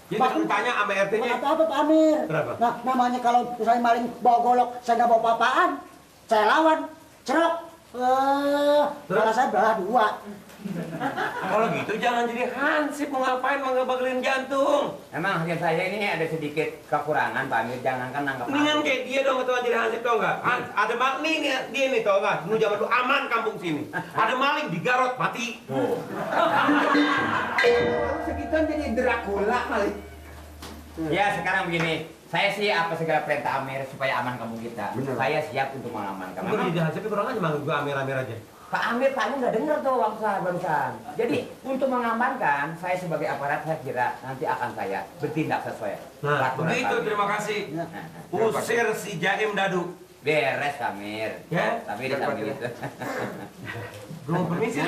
Jadi kamu tanya sama RT-nya. Apa Pak Amir? Kenapa? Nah, namanya kalau misalnya maling bawa golok, saya nggak bawa apa-apaan, saya lawan, cerok. Malah saya belah dua. Kalau gitu jangan jadi hansip, mau ngapain, mau ngebagelin jantung. Emang hakim saya ini ada sedikit kekurangan Pak Amir, jangankan nangkep. Mendingan kayak dia dong ketua jadi hansip, tau nggak? Ada maling nih, dia nih tau nggak? Dulu zaman dulu aman kampung sini. Ada maling digarot mati. Segituan jadi Dracula kali. Ya sekarang begini, saya sih apa segala perintah Amir supaya aman kampung kita. Bener. Saya siap untuk mengamankan. Kamu jadi hansip, kurang aja manggil gua Amir-Amir aja. Pak Amir udah dengar tuh waktu barusan. Jadi untuk mengamankan, saya sebagai aparat saya kira nanti akan saya bertindak sesuai. Nah, peraturan begitu, kami. terima kasih. Usir si Jaim Dadu. Beres Amir. Ya. Tapi di samping itu. Belum permisi.